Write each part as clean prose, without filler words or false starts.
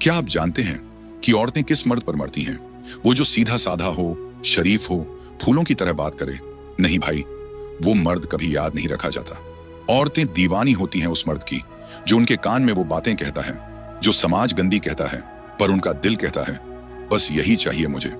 क्या आप जानते हैं कि औरतें किस मर्द पर मरती हैं? वो जो सीधा साधा हो, शरीफ हो, फूलों की तरह बात करे। नहीं भाई, वो मर्द कभी याद नहीं रखा जाता। औरतें दीवानी होती हैं उस मर्द की जो उनके कान में वो बातें कहता है जो समाज गंदी कहता है, पर उनका दिल कहता है बस यही चाहिए मुझे।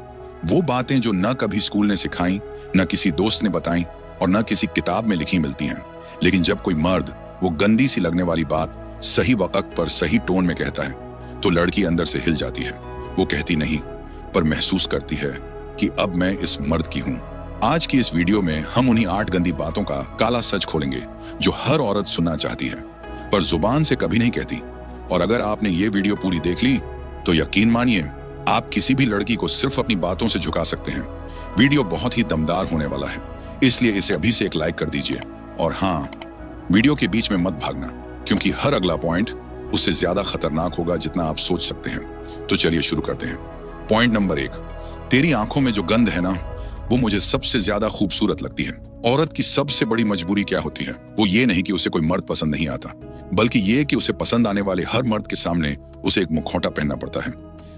वो बातें जो न कभी स्कूल ने सिखाई, न किसी दोस्त ने बताई और न किसी किताब में लिखी मिलती हैं। लेकिन जब कोई मर्द वो गंदी सी लगने वाली बात सही वक्त पर सही टोन में कहता है तो लड़की अंदर से हिल जाती है। वो कहती नहीं, पर महसूस करती है कि अब मैं इस मर्द की हूं। आज की इस वीडियो में हम उन्हीं 8 गंदी बातों का काला सच खोलेंगे जो हर औरत सुनना चाहती है पर जुबान से कभी नहीं कहती। और अगर आपने ये वीडियो पूरी देख ली तो यकीन मानिए आप किसी भी लड़की को सिर्फ अपनी बातों से झुका सकते हैं। वीडियो बहुत ही दमदार होने वाला है, इसलिए इसे अभी से एक लाइक कर दीजिए। और हाँ, वीडियो के बीच में मत भागना, क्योंकि हर अगला पॉइंट उससे ज्यादा खतरनाक होगा जितना आप सोच सकते हैं। तो चलिए शुरू करते हैं। पॉइंट नंबर 1, तेरी आंखों में जो गंध है ना, वो मुझे सबसे ज्यादा खूबसूरत लगती है। औरत की सबसे बड़ी मजबूरी क्या होती है? वो ये नहीं कि उसे कोई मर्द पसंद नहीं आता, बल्कि ये कि उसे पसंद आने वाले हर मर्द के सामने उसे एक मुखौटा पहनना पड़ता है।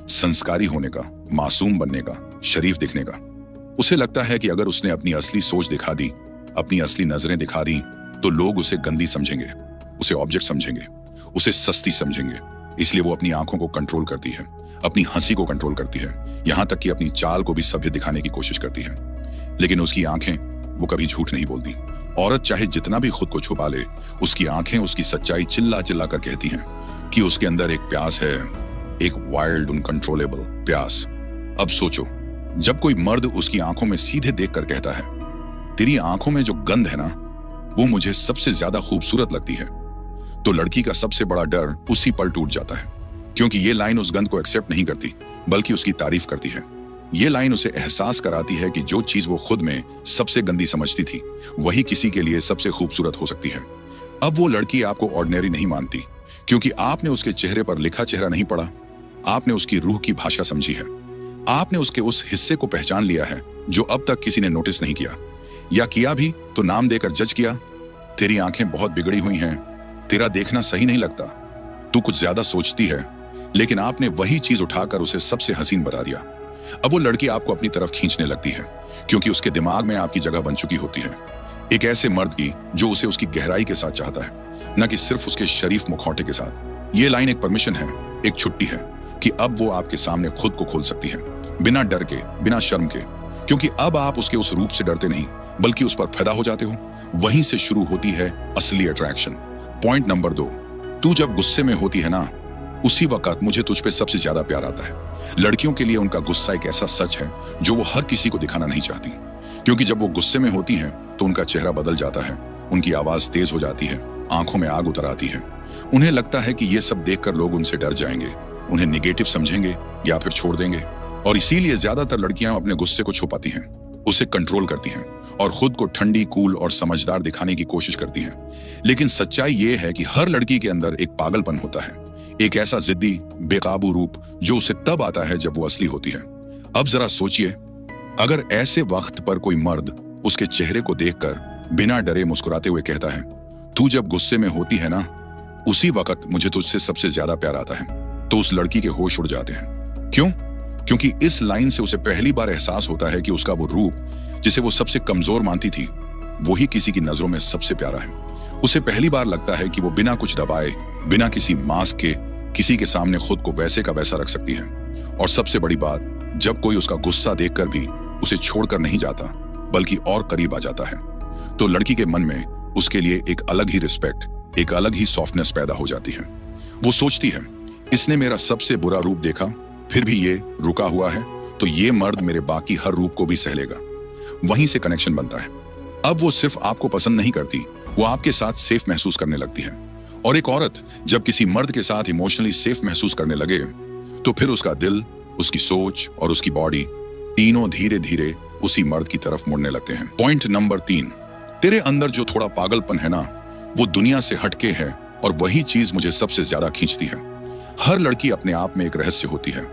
संस्कारी होने का, मासूम बनने का, शरीफ दिखने का। उसे लगता है कि अगर उसने अपनी असली सोच दिखा दी, अपनी असली नजरें दिखा दी, तो लोग उसे गंदी समझेंगे, उसे ऑब्जेक्ट समझेंगे, उसे सस्ती समझेंगे। इसलिए वो अपनी आंखों को कंट्रोल करती है, अपनी हंसी को कंट्रोल करती है, यहां तक कि अपनी चाल को भी सभ्य दिखाने की कोशिश करती है। लेकिन उसकी आंखें, वो कभी झूठ नहीं बोलती। औरत चाहे जितना भी खुद को छुपा ले, उसकी आंखें उसकी सच्चाई चिल्ला चिल्ला कर कहती हैं कि उसके अंदर एक प्यास है, एक वाइल्ड अनकंट्रोलेबल प्यास। अब सोचो, जब कोई मर्द उसकी आंखों में सीधे देखकर कहता है, तेरी आंखों में जो गंध है ना, वो मुझे सबसे ज्यादा खूबसूरत लगती है, तो लड़की का सबसे बड़ा डर उसी पल टूट जाता है। क्योंकि ये लाइन उस गंध को एक्सेप्ट नहीं करती, बल्कि उसकी तारीफ करती है। ये लाइन उसे एहसास कराती है कि जो चीज वो खुद में सबसे गंदी समझती थी, वही किसी के लिए सबसे खूबसूरत हो सकती है। अब वो लड़की आपको ऑर्डिनरी नहीं मानती, क्योंकि आपने उसके चेहरे पर लिखा चेहरा नहीं पढ़ा, आपने उसकी रूह की भाषा समझी है। आपने उसके उस हिस्से को पहचान लिया है जो अब तक किसी ने नोटिस नहीं किया, या किया भी तो नाम देकर जज किया। तेरी आंखें बहुत बिगड़ी हुई हैं, तेरा देखना सही नहीं लगता, तू कुछ ज्यादा सोचती है। लेकिन आपने वही चीज उठाकर उसे सबसे हसीन बता दिया। अब वो लड़की आपको अपनी तरफ खींचने लगती है, क्योंकि उसके दिमाग में आपकी जगह बन चुकी होती है। एक ऐसे मर्द की जो उसे उसकी गहराई के साथ चाहता है, न कि सिर्फ उसके शरीफ मुखौटे के साथ। ये लाइन एक परमिशन है, एक छुट्टी है कि अब वो आपके सामने खुद को खोल सकती है, बिना डर के, बिना शर्म के। क्योंकि अब आप उसके उस रूप से डरते नहीं, बल्कि उस पर फिदा हो जाते हो। वहीं से शुरू होती है असली अट्रैक्शन। पॉइंट नंबर 2, तू जब गुस्से में होती है ना, उसी वक्त मुझे तुझ पे सबसे ज्यादा प्यार आता है। लड़कियों के लिए उनका गुस्सा एक ऐसा सच है जो वो हर किसी को दिखाना नहीं चाहती, क्योंकि जब वो गुस्से में होती हैं तो उनका चेहरा बदल जाता है, उनकी आवाज तेज हो जाती है, आंखों में आग उतर आती है। उन्हें लगता है कि ये सब देखकर लोग उनसे डर जाएंगे, उन्हें निगेटिव समझेंगे या फिर छोड़ देंगे। और इसीलिए ज्यादातर लड़कियां अपने गुस्से को छुपाती हैं, उसे कंट्रोल करती हैं और खुद को ठंडी, कूल और समझदार दिखाने की कोशिश करती हैं। लेकिन सच्चाई ये है कि हर लड़की के अंदर एक पागलपन होता है, एक ऐसा जिद्दी, बेकाबू रूप जो उसे तब आता है जब वो असली होती है। अब जरा सोचिए, अगर ऐसे वक्त पर कोई मर्द उसके चेहरे को देखकर बिना डरे मुस्कुराते हुए कहता है, तू जब गुस्से में होती है ना, उसी वक्त मुझे तुझसे सबसे ज्यादा प्यार आता है, तो उस लड़की के होश उड़ जाते हैं। क्यों? क्योंकि इस लाइन से उसे पहली बार एहसास होता है कि उसका वो रूप जिसे वो सबसे कमजोर मानती थी, वही किसी की नजरों में सबसे प्यारा है। उसे पहली बार लगता है कि वो बिना कुछ दबाए, बिना किसी मास्क के किसी के सामने खुद को वैसे का वैसा रख सकती है। और सबसे बड़ी बात, जब कोई उसका गुस्सा देखकर भी उसे छोड़कर नहीं जाता, बल्कि और करीब आ जाता है, तो लड़की के मन में उसके लिए एक अलग ही रिस्पेक्ट, एक अलग ही सॉफ्टनेस पैदा हो जाती है। वो सोचती है, इसने मेरा सबसे बुरा रूप देखा, फिर भी ये रुका हुआ है, तो ये मर्द मेरे बाकी हर रूप को भी सह लेगा। वहीं से कनेक्शन बनता है। अब वो सिर्फ आपको पसंद नहीं करती, वो आपके साथ सेफ महसूस करने लगती है। और एक औरत जब किसी मर्द के साथ इमोशनली सेफ महसूस करने लगे, तो फिर उसका दिल, उसकी सोच और उसकी बॉडी तीनों धीरे धीरे उसी मर्द की तरफ मुड़ने लगते हैं। पॉइंट नंबर 3, तेरे अंदर जो थोड़ा पागलपन है ना, वो दुनिया से हटके है, और वही चीज मुझे सबसे ज्यादा खींचती है। हर लड़की अपने आप में एक रहस्य होती है।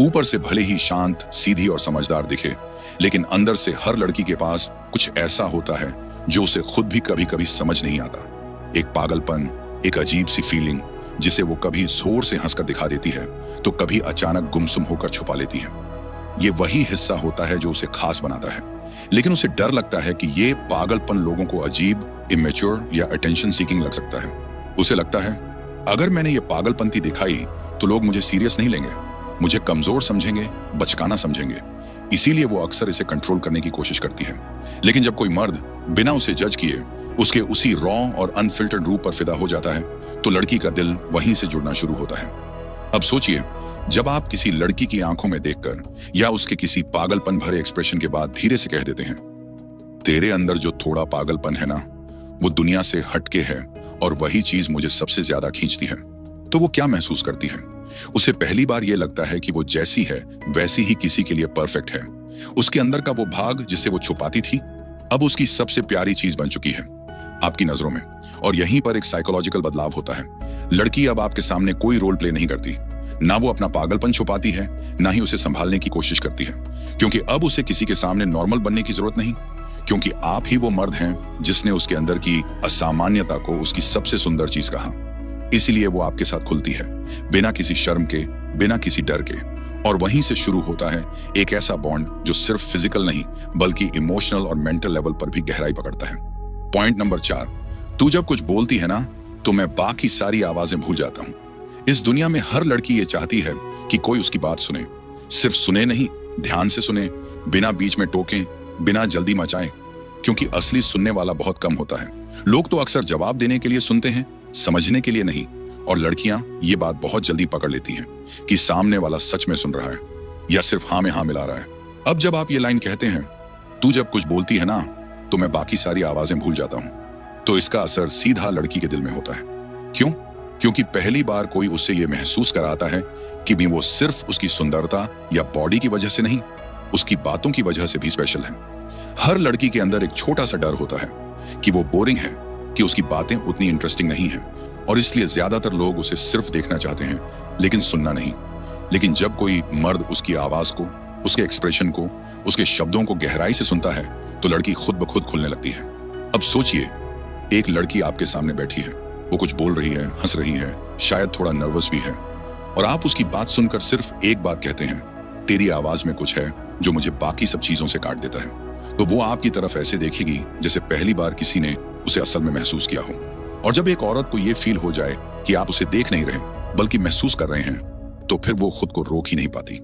ऊपर से भले ही शांत, सीधी और समझदार दिखे, लेकिन अंदर से हर लड़की के पास कुछ ऐसा होता है जो उसे खुद भी कभी कभी समझ नहीं आता। एक पागलपन, एक अजीब सी फीलिंग जिसे वो कभी जोर से हंसकर दिखा देती है तो कभी अचानक गुमसुम होकर छुपा लेती है। ये वही हिस्सा होता है जो उसे खास बनाता है, लेकिन उसे डर लगता है कि ये पागलपन लोगों को अजीब, इमेच्योर या अटेंशन सीकिंग लग सकता है। उसे लगता है अगर मैंने ये पागलपंती दिखाई तो लोग मुझे सीरियस नहीं लेंगे, मुझे कमजोर समझेंगे, बचकाना समझेंगे। इसीलिए वो अक्सर इसे कंट्रोल करने की कोशिश करती है। लेकिन जब कोई मर्द बिना उसे जज किए उसके उसी रॉ और अनफिल्टर्ड रूप पर फिदा हो जाता है तो लड़की का दिल वहीं से जुड़ना शुरू होता है। अब सोचिए, जब आप किसी लड़की की आंखों में देखकर या उसके किसी पागलपन भरे एक्सप्रेशन के बाद धीरे से कह देते हैं, तेरे अंदर जो थोड़ा पागलपन है ना, वो दुनिया से हटके है और वही चीज मुझे सबसे ज्यादा खींचती है, तो वो क्या महसूस करती है? उसे पहली बार ये लगता है कि वो जैसी है वैसी ही किसी के लिए परफेक्ट है। उसके अंदर का वो भाग जिसे वो छुपाती थी अब उसकी सबसे प्यारी चीज बन चुकी है आपकी नजरों में। और यहीं पर एक साइकोलॉजिकल बदलाव होता है। लड़की अब आपके सामने कोई रोल प्ले नहीं करती, ना वो अपना पागलपन छुपाती है, ना ही उसे संभालने की कोशिश करती है, क्योंकि अब उसे किसी के सामने नॉर्मल बनने की जरूरत नहीं, क्योंकि आप ही वो मर्द हैं जिसने उसके अंदर की असामान्यता को उसकी सबसे सुंदर चीज कहा। इसीलिए वो आपके साथ खुलती है, बिना किसी शर्म के, बिना किसी डर के। और वहीं से शुरू होता है एक ऐसा बॉन्ड जो सिर्फ फिजिकल नहीं बल्कि इमोशनल और मेंटल लेवल पर भी गहराई पकड़ता है। पॉइंट नंबर 4, तू जब कुछ बोलती है ना तो मैं बाकी सारी आवाजें भूल जाता हूं। इस दुनिया में हर लड़की ये चाहती है कि कोई उसकी बात सुने, सिर्फ सुने नहीं, ध्यान से सुने, बिना बीच में टोकें, बिना जल्दी मचाएं, क्योंकि असली सुनने वाला बहुत कम होता है। लोग तो अक्सर जवाब देने के लिए सुनते हैं, समझने के लिए नहीं। और लड़कियां ये बात बहुत जल्दी पकड़ लेती हैं कि सामने वाला सच में सुन रहा है या सिर्फ हाँ में हाँ मिला रहा है। अब जब आप ये लाइन कहते हैं, तू जब कुछ बोलती है ना तो मैं बाकी सारी आवाजें भूल जाता हूं, तो इसका असर सीधा लड़की के दिल में होता है। क्यों? क्योंकि पहली बार कोई उसे ये महसूस कराता है कि भी वो सिर्फ उसकी सुंदरता या बॉडी की वजह से नहीं, उसकी बातों की वजह से भी स्पेशल है। हर लड़की के अंदर एक छोटा सा डर होता है कि वो बोरिंग है, कि उसकी बातें उतनी इंटरेस्टिंग नहीं है, और इसलिए ज्यादातर लोग उसे सिर्फ देखना चाहते हैं लेकिन सुनना नहीं। लेकिन जब कोई मर्द उसकी आवाज को, उसके एक्सप्रेशन को, उसके शब्दों को गहराई से सुनता है तो लड़की खुद ब खुद खुलने लगती है। अब सोचिए, एक लड़की आपके सामने बैठी है, वो कुछ बोल रही है, हंस रही है, शायद थोड़ा नर्वस भी है, और आप उसकी बात सुनकर सिर्फ एक बात कहते हैं, तेरी आवाज में कुछ है जो मुझे बाकी सब चीजों से काट देता है। तो वो आपकी तरफ ऐसे देखेगी जैसे पहली बार किसी ने उसे असल में महसूस किया हो। और जब एक औरत को ये फील हो जाए कि आप उसे देख नहीं रहे बल्कि महसूस कर रहे हैं, तो फिर वो खुद को रोक ही नहीं पाती।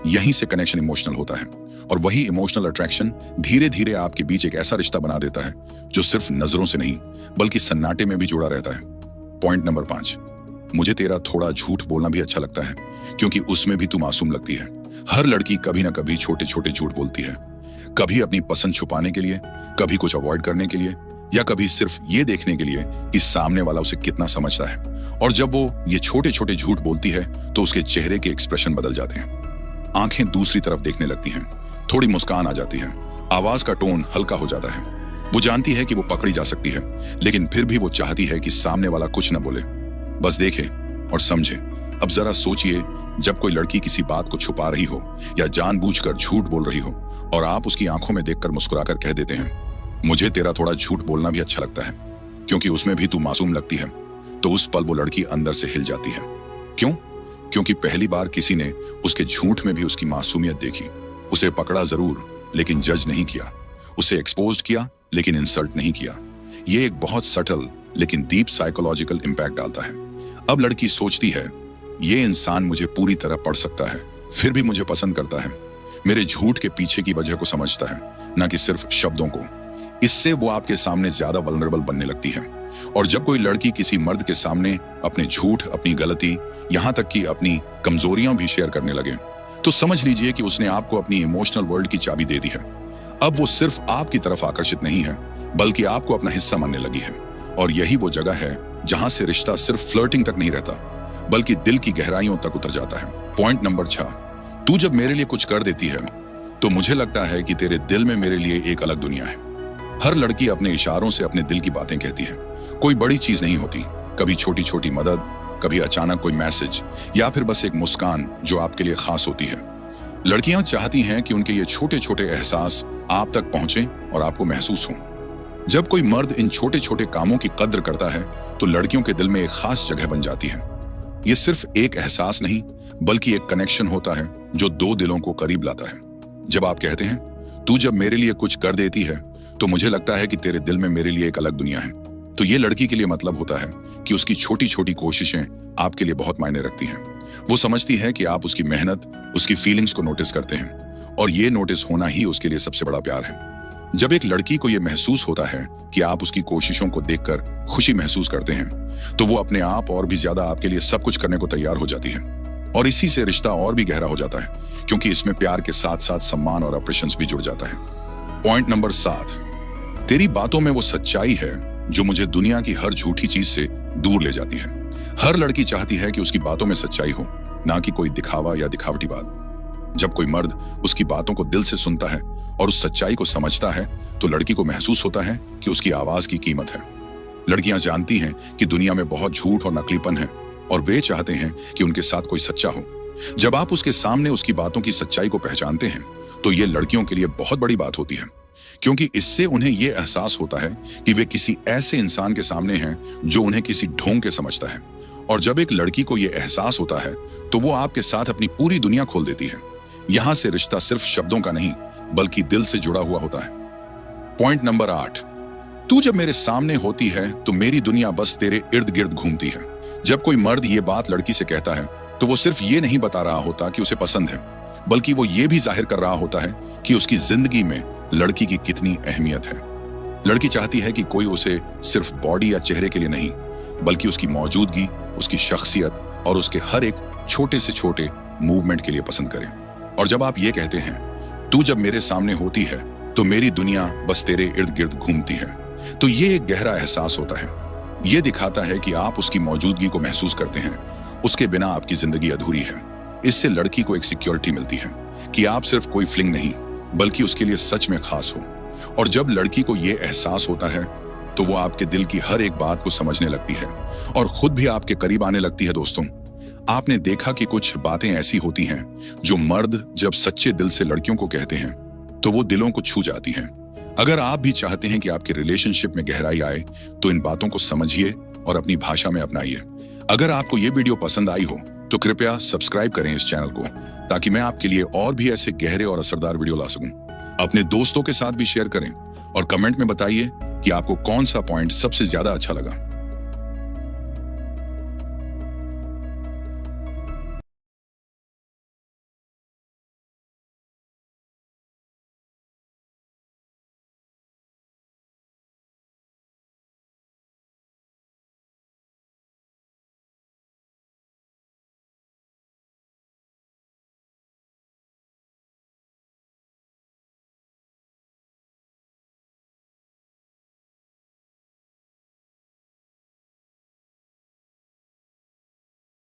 यहीं से कनेक्शन इमोशनल होता है, और वही इमोशनल अट्रैक्शन धीरे धीरे आपके बीच एक ऐसा रिश्ता बना देता है जो सिर्फ नजरों से नहीं बल्कि सन्नाटे में भी जुड़ा रहता है। पॉइंट नंबर 5, मुझे तेरा थोड़ा झूठ बोलना भी अच्छा लगता है, क्योंकि उसमें भी तू मासूम लगती है। हर लड़की कभी ना कभी छोटे छोटे झूठ बोलती है, कभी अपनी पसंद छुपाने के लिए, कभी कुछ अवॉइड करने के लिए, या कभी सिर्फ ये देखने के लिए कि सामने वाला उसे कितना समझता है। और जब वो ये छोटे छोटे झूठ बोलती है तो उसके चेहरे के एक्सप्रेशन बदल जाते हैं, आंखें दूसरी तरफ देखने लगती हैं, थोड़ी मुस्कान आ जाती है, आवाज का टोन हल्का हो जाता है। वो जानती है कि वो पकड़ी जा सकती है, लेकिन फिर भी वो चाहती है कि सामने वाला कुछ न बोले, बस देखे और समझे। अब जरा सोचिए, जब कोई लड़की किसी बात को छुपा रही हो या जानबूझकर झूठ बोल रही हो और आप उसकी आंखों में देखकर मुस्कुराकर कह देते हैं, मुझे तेरा थोड़ा झूठ बोलना भी अच्छा लगता है, क्योंकि उसमें भी तू मासूम लगती है, तो उस पल वो लड़की अंदर से हिल जाती है। क्यों? क्योंकि पहली बार किसी ने उसके झूठ में भी उसकी मासूमियत देखी। उसे पकड़ा जरूर लेकिन जज नहीं किया, उसे एक्सपोज किया लेकिन इंसल्ट नहीं किया। ये एक बहुत सटल लेकिन डीप साइकोलॉजिकल इंपैक्ट डालता है। अब लड़की सोचती है, ये इंसान मुझे पूरी तरह पढ़ सकता है, फिर भी मुझे पसंद करता है, मेरे झूठ के पीछे की वजह को समझता है, ना कि सिर्फ शब्दों को। इससे वो आपके सामने ज्यादा वल्नरेबल बनने लगती है। और जब कोई लड़की किसी मर्द के सामने अपने झूठ, अपनी गलती, यहाँ तक कि अपनी कमजोरियां भी शेयर करने लगे, तो समझ लीजिए कि उसने आपको अपनी इमोशनल वर्ल्ड की चाबी दे दी है। अब वो सिर्फ आपकी तरफ आकर्षित नहीं है बल्कि आपको अपना हिस्सा मानने लगी है। और यही वो जगह है जहां से रिश्ता सिर्फ फ्लर्टिंग तक नहीं रहता बल्कि दिल की गहराइयों तक उतर जाता है। पॉइंट नंबर 6, तू जब मेरे लिए कुछ कर देती है तो मुझे लगता है कि तेरे दिल में मेरे लिए एक अलग दुनिया है। हर लड़की अपने इशारों से अपने दिल की बातें कहती है। कोई बड़ी चीज नहीं होती, कभी छोटी छोटी मदद, कभी अचानक कोई मैसेज, या फिर बस एक मुस्कान जो आपके लिए खास होती है। लड़कियां चाहती हैं कि उनके ये छोटे छोटे एहसास आप तक पहुंचे और आपको महसूस हो। जब कोई मर्द इन छोटे छोटे कामों की कद्र करता है तो लड़कियों के दिल में एक खास जगह बन जाती है। ये सिर्फ एक एहसास नहीं बल्कि एक कनेक्शन होता है जो दो दिलों को करीब लाता है। जब आप कहते हैं तू जब मेरे लिए कुछ कर देती है तो मुझे लगता है कि तेरे दिल में मेरे लिए एक अलग दुनिया है, तो ये लड़की के लिए मतलब होता है कि उसकी छोटी छोटी कोशिशें आपके लिए बहुत मायने रखती हैं। वो समझती है कि आप उसकी मेहनत, उसकी फीलिंग्स को नोटिस करते हैं और ये नोटिस होना ही उसके लिए सबसे बड़ा प्यार है। जब एक लड़की को ये महसूस होता है कि आप उसकी कोशिशों को देखकर खुशी महसूस करते हैं तो वो अपने आप और भी ज्यादा आपके लिए सब कुछ करने को तैयार हो जाती है और इसी से रिश्ता और भी गहरा हो जाता है क्योंकि इसमें प्यार के साथ साथ सम्मान और अप्रिशिएशन भी जुड़ जाता है। पॉइंट नंबर 7, तेरी बातों में वो सच्चाई है जो मुझे दुनिया की हर झूठी चीज से दूर ले जाती है। हर लड़की चाहती है कि उसकी बातों में सच्चाई हो, ना कि कोई दिखावा या दिखावटी बात। जब कोई मर्द उसकी बातों को दिल से सुनता है और उस सच्चाई को समझता है तो लड़की को महसूस होता है कि उसकी आवाज की कीमत है। लड़कियां जानती हैं कि दुनिया में बहुत झूठ और नकलीपन है और वे चाहते हैं कि उनके साथ कोई सच्चा हो। जब आप उसके सामने उसकी बातों की सच्चाई को पहचानते हैं तो ये लड़कियों के लिए बहुत बड़ी बात होती है क्योंकि इससे उन्हें यह एहसास होता है कि वे किसी ऐसे इंसान के सामने हैं जो उन्हें किसी ढोंग के समझता है। और जब एक लड़की को यह एहसास होता है तो वो आपके साथ अपनी पूरी दुनिया खोल देती है। यहां से रिश्ता सिर्फ शब्दों का नहीं बल्कि दिल से जुड़ा हुआ होता है। पॉइंट नंबर 8, तू जब मेरे सामने होती है तो मेरी दुनिया बस तेरे इर्द गिर्द घूमती है। जब कोई मर्द ये बात लड़की से कहता है तो वो सिर्फ ये नहीं बता रहा होता कि उसे पसंद है बल्कि वो ये भी जाहिर कर रहा होता है कि उसकी जिंदगी में लड़की की कितनी अहमियत है। लड़की चाहती है कि कोई उसे सिर्फ बॉडी या चेहरे के लिए नहीं बल्कि उसकी मौजूदगी, उसकी शख्सियत और उसके हर एक छोटे से छोटे मूवमेंट के लिए पसंद करे। और जब आप ये कहते हैं तू जब मेरे सामने होती है तो मेरी दुनिया बस तेरे इर्द गिर्द घूमती है, तो ये एक गहरा एहसास होता है। ये दिखाता है कि आप उसकी मौजूदगी को महसूस करते हैं, उसके बिना आपकी जिंदगी अधूरी है। इससे लड़की को एक सिक्योरिटी मिलती है कि आप सिर्फ कोई फ्लिंग नहीं बल्कि उसके लिए सच में खास हो। और जब लड़की को यह एहसास होता है तो वो आपके दिल की हर एक बात को समझने लगती है और खुद भी आपके करीब आने लगती है। दोस्तों, आपने देखा कि कुछ बातें ऐसी होती हैं जो मर्द जब सच्चे दिल से लड़कियों को कहते हैं तो वो दिलों को छू जाती हैं। अगर आप भी चाहते हैं कि आपके रिलेशनशिप में गहराई आए तो इन बातों को समझिए और अपनी भाषा में अपनाइए। अगर आपको ये वीडियो पसंद आई हो तो कृपया सब्सक्राइब करें इस चैनल को ताकि मैं आपके लिए और भी ऐसे गहरे और असरदार वीडियो ला सकूं। अपने दोस्तों के साथ भी शेयर करें और कमेंट में बताइए कि आपको कौन सा पॉइंट सबसे ज्यादा अच्छा लगा।